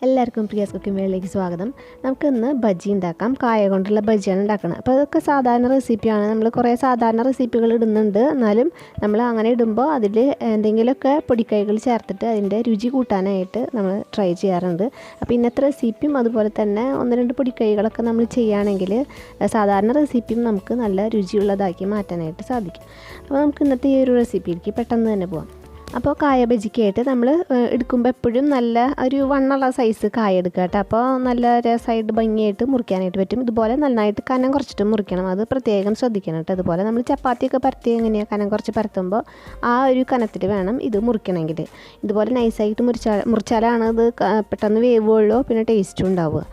എല്ലാവർക്കും പ്രിയാസ് കുക്കിംഗ് വേളിലേക്ക് സ്വാഗതം. നമുക്കിന്ന് ബജ്ജി ഉണ്ടാക്കാം. കായ കൊണ്ടുള്ള ബജ്ജിയാണ് ഉണ്ടാക്കുന്നത്. അപ്പോൾ അതൊക്കെ സാധാരണ റെസിപ്പിയാണ്. നമ്മൾ കുറേ സാധാരണ റെസിപ്പികൾ ഇടുന്നുണ്ട്. എന്നാലും നമ്മൾ അങ്ങനെ ഇടുമ്പോൾ അതിൽ എന്തെങ്കിലുമൊക്കെ പൊടിക്കൈകൾ ചേർത്തിട്ട് അതിൻ്റെ രുചി കൂട്ടാനായിട്ട് നമ്മൾ ട്രൈ ചെയ്യാറുണ്ട്. അപ്പോൾ ഇന്നത്തെ റെസിപ്പിയും അതുപോലെ തന്നെ ഒന്ന് രണ്ട് പൊടിക്കൈകളൊക്കെ നമ്മൾ ചെയ്യുകയാണെങ്കിൽ സാധാരണ റെസിപ്പിയും നമുക്ക് നല്ല രുചിയുള്ളതാക്കി മാറ്റാനായിട്ട് സാധിക്കും. അപ്പോൾ നമുക്ക് ഇന്നത്തെ ഈ ഒരു റെസിപ്പിയിലേക്ക് പെട്ടെന്ന് തന്നെ പോകാം. അപ്പോൾ കായ ബജിക്കായിട്ട് നമ്മൾ എടുക്കുമ്പോൾ എപ്പോഴും നല്ല ഒരു വണ്ണുള്ള സൈസ് കായ എടുക്കുക കേട്ടോ. അപ്പോൾ നല്ല രസമായിട്ട് ഭംഗിയായിട്ട് മുറിക്കാനായിട്ട് പറ്റും. ഇതുപോലെ നന്നായിട്ട് കനം കുറച്ചിട്ട് മുറിക്കണം, അത് പ്രത്യേകം ശ്രദ്ധിക്കണം കേട്ടോ. അതുപോലെ നമ്മൾ ചപ്പാത്തിയൊക്കെ പരത്തി എങ്ങനെയാണ് കനം കുറച്ച് പരത്തുമ്പോൾ ആ ഒരു കനത്തിൽ വേണം ഇത് മുറിക്കണമെങ്കിൽ. ഇതുപോലെ നൈസായിട്ട് മുറിച്ചാലാണ് ഇത് പെട്ടെന്ന് വേവുള്ളൂ, പിന്നെ ടേസ്റ്റും ഉണ്ടാവുക.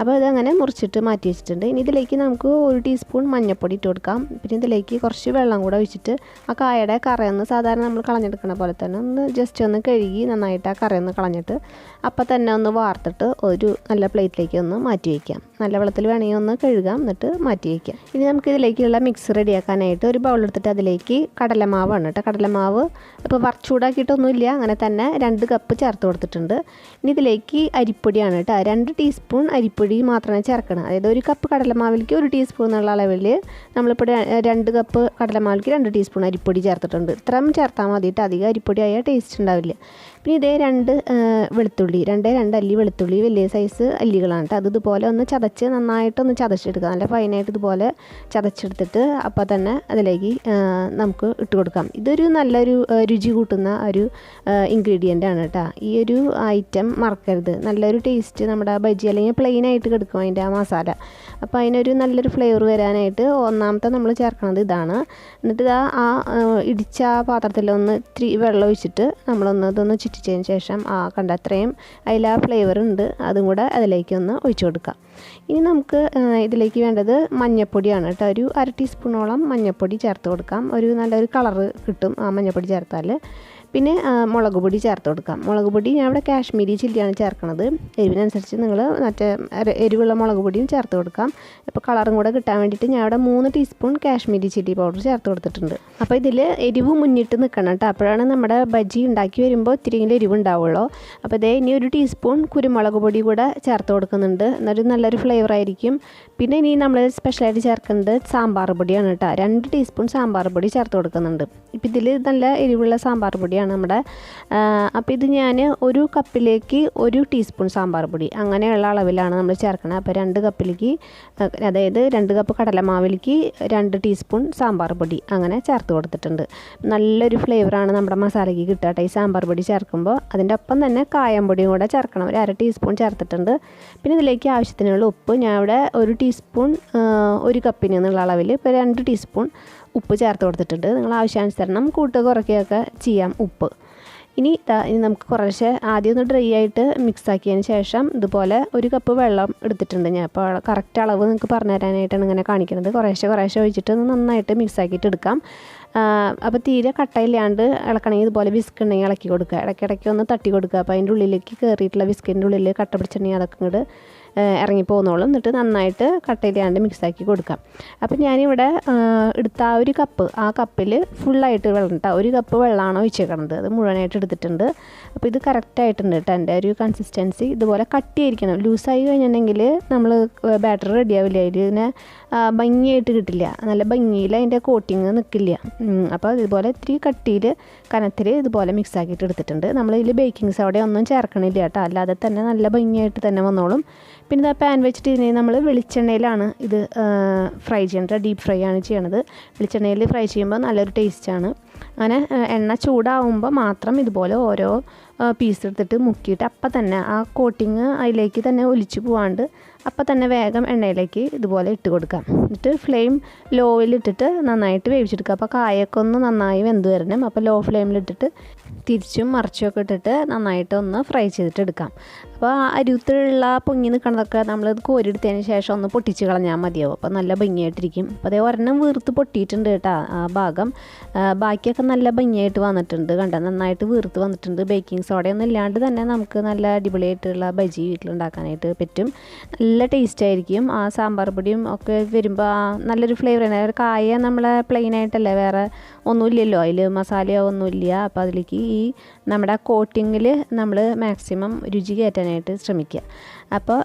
അപ്പോൾ ഇതങ്ങനെ മുറിച്ചിട്ട് മാറ്റി വെച്ചിട്ടുണ്ട്. ഇനി ഇതിലേക്ക് നമുക്ക് 1 ടീസ്പൂൺ മഞ്ഞൾപ്പൊടി ഇട്ട് കൊടുക്കാം. പിന്നെ ഇതിലേക്ക് കുറച്ച് വെള്ളം കൂടെ ഒഴിച്ചിട്ട് ആ കായയുടെ കറയൊന്ന് സാധാരണ നമ്മൾ കളഞ്ഞെടുക്കണ പോലെ തന്നെ ഒന്ന് ജസ്റ്റ് ഒന്ന് കഴുകി നന്നായിട്ട് ആ കറയൊന്ന് കളഞ്ഞിട്ട് അപ്പം തന്നെ ഒന്ന് വാർത്തിട്ട് ഒരു നല്ല പ്ലേറ്റിലേക്ക് ഒന്ന് മാറ്റി വയ്ക്കാം. നല്ല വെള്ളത്തിൽ വേണമെങ്കിൽ ഒന്ന് കഴുകാം, എന്നിട്ട് മാറ്റി വയ്ക്കാം. ഇനി നമുക്ക് ഇതിലേക്കുള്ള മിക്സ് റെഡിയാക്കാനായിട്ട് ഒരു ബൗളെടുത്തിട്ട് അതിലേക്ക് കടലമാവാണ് കേട്ടോ. കടലമാവ് ഇപ്പോൾ ചൂടാക്കിയിട്ടൊന്നുമില്ല, അങ്ങനെ തന്നെ 2 കപ്പ് ചേർത്ത് കൊടുത്തിട്ടുണ്ട്. ഇനി ഇതിലേക്ക് അരിപ്പൊടിയാണ് കേട്ടോ. 2 ടീസ്പൂൺ അരിപ്പൊടി മാത്രമേ ചേർക്കണം. അതായത് 1 കപ്പ് കടലമാവിലേക്ക് 1 ടീസ്പൂൺ എന്നുള്ള അളവിൽ നമ്മളിപ്പോൾ 2 കപ്പ് കടലമാവിലേക്ക് 2 ടീസ്പൂൺ അരിപ്പൊടി ചേർത്തിട്ടുണ്ട്. ഇത്രയും ചേർത്താൽ മതിയിട്ട്, അധികം അരിപ്പൊടി ആയാൽ ടേസ്റ്റ് ഉണ്ടാവില്ല. പിന്നെ ഇതേ 2 വെളുത്തുള്ളി, 2 അല്ലി വെളുത്തുള്ളി, വലിയ സൈസ് അല്ലികളാണ് കേട്ടോ. അത് ഇതുപോലെ ഒന്ന് ചതച്ച് നന്നായിട്ടൊന്ന് ചതച്ചെടുക്കുക. നല്ല ഫൈനായിട്ട് ഇതുപോലെ ചതച്ചെടുത്തിട്ട് അപ്പോൾ തന്നെ അതിലേക്ക് നമുക്ക് ഇട്ട് കൊടുക്കാം. ഇതൊരു നല്ലൊരു രുചി കൂട്ടുന്ന ഒരു ഇൻഗ്രീഡിയൻ്റ് ആണ് കേട്ടോ. ഈ ഒരു ഐറ്റം മറക്കരുത്. നല്ലൊരു ടേസ്റ്റ് നമ്മുടെ ബജ്ജി അല്ലെങ്കിൽ പ്ലെയിനായിട്ട് കിടക്കും അതിൻ്റെ ആ മസാല. അപ്പോൾ അതിനൊരു നല്ലൊരു ഫ്ലേവർ വരാനായിട്ട് ഒന്നാമത്തെ നമ്മൾ ചേർക്കുന്നത് ഇതാണ്. എന്നിട്ട് ഇടിച്ച പാത്രത്തിലൊന്ന് ഇത്തിരി വെള്ളം ഒഴിച്ചിട്ട് നമ്മളൊന്ന് ഇതൊന്ന് ചുറ്റിച്ചതിന് ശേഷം കണ്ട അത്രയും അതിൽ ആ ഫ്ലേവർ ഉണ്ട്, അതും കൂടെ അതിലേക്കൊന്ന് ഒഴിച്ചു കൊടുക്കാം. ഇനി നമുക്ക് ഇതിലേക്ക് വേണ്ടത് മഞ്ഞൾപ്പൊടിയാണ് കേട്ടോ. ഒരു 1/2 ടീസ്പൂണോളം മഞ്ഞൾപ്പൊടി ചേർത്ത് കൊടുക്കാം. ഒരു നല്ലൊരു കളറ് കിട്ടും ആ മഞ്ഞൾപ്പൊടി ചേർത്താൽ. പിന്നെ മുളക് പൊടി ചേർത്ത് കൊടുക്കാം. മുളക് പൊടി ഞാൻ ഇവിടെ കാശ്മീരി ചില്ലിയാണ് ചേർക്കുന്നത്. എരിവിനനുസരിച്ച് നിങ്ങൾ മറ്റേ എരിവുള്ള മുളക് പൊടിയും ചേർത്ത് കൊടുക്കാം. ഇപ്പോൾ കളറും കൂടെ കിട്ടാൻ വേണ്ടിയിട്ട് ഞാൻ ഇവിടെ 3 ടീസ്പൂൺ കാശ്മീരി ചില്ലി പൗഡർ ചേർത്ത് കൊടുത്തിട്ടുണ്ട്. അപ്പോൾ ഇതിൽ എരിവ് മുന്നിട്ട് നിൽക്കണം കേട്ടോ. അപ്പോഴാണ് നമ്മുടെ ബജ്ജി ഉണ്ടാക്കി വരുമ്പോൾ ഇത്തിരിയെങ്കിലും എരിവ് ഉണ്ടാവുള്ളൂ. അപ്പോൾ ഇതേ ഇനി 1 ടീസ്പൂൺ കുരുമുളക് പൊടി കൂടെ ചേർത്ത് കൊടുക്കുന്നുണ്ട്. എന്നൊരു നല്ലൊരു ഫ്ലേവർ ആയിരിക്കും. പിന്നെ ഇനി നമ്മൾ സ്പെഷ്യലായിട്ട് ചേർക്കുന്നത് സാമ്പാർ പൊടിയാണ് കേട്ടോ. 2 ടീസ്പൂൺ സാമ്പാർ പൊടി ചേർത്ത് കൊടുക്കുന്നുണ്ട്. ഇപ്പോൾ ഇതിൽ നല്ല എരിവുള്ള സാമ്പാർ പൊടിയാണ് നമ്മുടെ. അപ്പോൾ ഇത് ഞാൻ 1 കപ്പിലേക്ക് 1 ടീസ്പൂൺ സാമ്പാർ പൊടി അങ്ങനെയുള്ള അളവിലാണ് നമ്മൾ ചേർക്കുന്നത്. അപ്പോൾ 2 കപ്പിലേക്ക്, അതായത് 2 കപ്പ് കടലമാവിലേക്ക് 2 ടീസ്പൂൺ സാമ്പാർ പൊടി അങ്ങനെ ചേർത്ത് കൊടുത്തിട്ടുണ്ട്. നല്ലൊരു ഫ്ലേവറാണ് നമ്മുടെ മസാലയ്ക്ക് കിട്ടുക കേട്ടോ ഈ സാമ്പാർ പൊടി ചേർക്കുമ്പോൾ. അതിൻ്റെ ഒപ്പം തന്നെ കായം പൊടിയും കൂടെ ചേർക്കണം. ഒരു 1/2 ടീസ്പൂൺ ചേർത്തിട്ടുണ്ട്. പിന്നെ ഇതിലേക്ക് ആവശ്യത്തിനുള്ള ഉപ്പ് ഞാൻ ഇവിടെ 1 ടീസ്പൂൺ 1 കപ്പിന് എന്നുള്ള അളവിൽ ഇപ്പോൾ 2 ടീസ്പൂൺ ഉപ്പ് ചേർത്ത് കൊടുത്തിട്ടുണ്ട്. നിങ്ങൾ ആവശ്യാനുസരണം കുറയ്ക്കുകയൊക്കെ ചെയ്യാം ഉപ്പ്. ഇനി നമുക്ക് കുറേശ്ശെ ആദ്യം ഒന്ന് ഡ്രൈ ആയിട്ട് മിക്സ് ആക്കിയതിന് ശേഷം ഇതുപോലെ 1 കപ്പ് വെള്ളം എടുത്തിട്ടുണ്ട് ഞാൻ. അപ്പോൾ കറക്റ്റ് അളവ് നിങ്ങൾക്ക് പറഞ്ഞു തരാനായിട്ടാണ് ഇങ്ങനെ കാണിക്കുന്നത്. കുറേശ്ശെ ഒഴിച്ചിട്ട് നന്നായിട്ട് മിക്സ് ആക്കിയിട്ട് എടുക്കാം. അപ്പോൾ തീരെ കട്ടയില്ലാണ്ട് ഇളക്കണമെങ്കിൽ ഇതുപോലെ വിസ്ക് ഉണ്ടെങ്കിൽ ഇളക്കി കൊടുക്കുക. ഇടയ്ക്കിടയ്ക്ക് ഒന്ന് തട്ടി കൊടുക്കുക. അപ്പോൾ അതിൻ്റെ ഉള്ളിലേക്ക് കയറിയിട്ടുള്ള വിസ്കിൻ്റെ ഉള്ളിൽ കട്ട പിടിച്ചിട്ടുണ്ടെങ്കിൽ അതൊക്കെ ഇങ്ങോട്ട് ഇറങ്ങിപ്പോകുന്നോളും. എന്നിട്ട് നന്നായിട്ട് കട്ടയില്ലാണ്ട് മിക്സാക്കി കൊടുക്കാം. അപ്പോൾ ഞാനിവിടെ എടുത്ത ആ 1 കപ്പ്, ആ കപ്പിൽ ഫുള്ളായിട്ട് വെള്ളം കേട്ടോ. 1 കപ്പ് വെള്ളമാണ് ഒഴിച്ചേക്കണത്. അത് മുഴുവനായിട്ട് എടുത്തിട്ടുണ്ട്. അപ്പോൾ ഇത് കറക്റ്റായിട്ടുണ്ട് കേട്ടോ. എൻ്റെ ഒരു കൺസിസ്റ്റൻസി ഇതുപോലെ കട്ടിയായിരിക്കണം. ലൂസായി കഴിഞ്ഞിട്ടുണ്ടെങ്കിൽ നമ്മൾ ബാറ്റർ റെഡിയാവില്ല. ഇതിനെ ഭംഗിയായിട്ട് കിട്ടില്ല, നല്ല ഭംഗിയിൽ അതിൻ്റെ കോട്ടിങ് നിൽക്കില്ല. അപ്പോൾ ഇതുപോലെ ഇത്തിരി കട്ടിയിൽ കനത്തിൽ ഇതുപോലെ മിക്സ് ആക്കിയിട്ട് എടുത്തിട്ടുണ്ട്. നമ്മളിതിൽ ബേക്കിംഗ് സോഡ ഒന്നും ചേർക്കണില്ല കേട്ടോ, അല്ലാതെ തന്നെ നല്ല ഭംഗിയായിട്ട് തന്നെ വന്നോളും. പിന്നെ പാൻ വെച്ചിട്ട് ഇതിനെ നമ്മൾ വെളിച്ചെണ്ണയിലാണ് ഇത് ഫ്രൈ ചെയ്യേണ്ടത്. ഡീപ്പ് ഫ്രൈ ആണ് ചെയ്യണത്. വെളിച്ചെണ്ണയിൽ ഫ്രൈ ചെയ്യുമ്പോൾ നല്ലൊരു ടേസ്റ്റാണ്. അങ്ങനെ എണ്ണ ചൂടാവുമ്പോൾ മാത്രം ഇതുപോലെ ഓരോ പീസ് എടുത്തിട്ട് മുക്കിയിട്ട് അപ്പം തന്നെ ആ കോട്ടിങ് അതിലേക്ക് തന്നെ ഒലിച്ച് പോവാണ്ട് അപ്പം തന്നെ വേഗം എണ്ണയിലേക്ക് ഇതുപോലെ ഇട്ട് കൊടുക്കാം. എന്നിട്ട് ഫ്ലെയിം ലോയിലിട്ടിട്ട് നന്നായിട്ട് വേവിച്ചെടുക്കുക. അപ്പോൾ കായൊക്കെ ഒന്ന് നന്നായി വെന്ത് വരണം. അപ്പോൾ ലോ ഫ്ലെയിമിലിട്ടിട്ട് തിരിച്ചും മറിച്ചുമൊക്കെ ഇട്ടിട്ട് നന്നായിട്ട് ഒന്ന് ഫ്രൈ ചെയ്തിട്ട് എടുക്കാം. അപ്പോൾ അരുത്തിലുള്ള പൊങ്ങി നിൽക്കണതൊക്കെ നമ്മളത് കോരിയെടുത്തതിന് ശേഷം ഒന്ന് പൊട്ടിച്ച് കളഞ്ഞാൽ മതിയാവും. അപ്പോൾ നല്ല ഭംഗിയായിട്ടിരിക്കും. അപ്പോൾ അതേ ഒരെണ്ണം വീർത്ത് പൊട്ടിയിട്ടുണ്ട് കേട്ടോ ആ ഭാഗം. ബാക്കിയൊക്കെ നല്ല ഭംഗിയായിട്ട് വന്നിട്ടുണ്ട്. കണ്ട നന്നായിട്ട് വീർത്ത് വന്നിട്ടുണ്ട്. ബേക്കിംഗ് സോഡയൊന്നും ഇല്ലാണ്ട് തന്നെ നമുക്ക് നല്ല അടിപൊളിയായിട്ടുള്ള ബജി വീട്ടിലുണ്ടാക്കാനായിട്ട് പറ്റും. നല്ല ടേസ്റ്റ് ആയിരിക്കും. ആ സാമ്പാർ പൊടിയും ഒക്കെ വരുമ്പോൾ നല്ലൊരു ഫ്ലേവറാണ്. ഒരു കായ നമ്മളെ പ്ലെയിൻ ആയിട്ടല്ലേ, വേറെ ഒന്നുമില്ലല്ലോ, അതിൽ മസാലയോ ഒന്നുമില്ല. അപ്പോൾ അതിലേക്ക് ഈ നമ്മുടെ കോട്ടിങ്ങിൽ നമ്മൾ മാക്സിമം രുചി കയറ്റാനായിട്ട് ശ്രമിക്കുക. അപ്പോൾ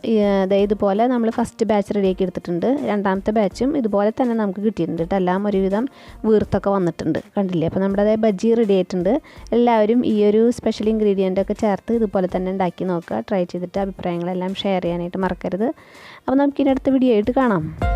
ഇതുപോലെ നമ്മൾ ഫസ്റ്റ് ബാച്ച് റെഡിയാക്കി എടുത്തിട്ടുണ്ട്. രണ്ടാമത്തെ ബാച്ചും ഇതുപോലെ തന്നെ നമുക്ക് കിട്ടിയിട്ടുണ്ട് കേട്ടോ. എല്ലാം ഒരുവിധം വീർത്തൊക്കെ വന്നിട്ടുണ്ട്, കണ്ടില്ലേ. അപ്പോൾ നമ്മുടെ ബജ്ജി റെഡി ആയിട്ടുണ്ട്. എല്ലാവരും ഈ ഒരു സ്പെഷ്യൽ ഇൻഗ്രീഡിയൻ്റൊക്കെ ചേർത്ത് ഇതുപോലെ തന്നെ ഉണ്ടാക്കി നോക്കുക. ട്രൈ ചെയ്തിട്ട് അഭിപ്രായങ്ങളെല്ലാം ഷെയർ ചെയ്യാനായിട്ട് മറക്കരുത്. അപ്പോൾ നമുക്കിനി അടുത്ത വീഡിയോ ആയിട്ട് കാണാം.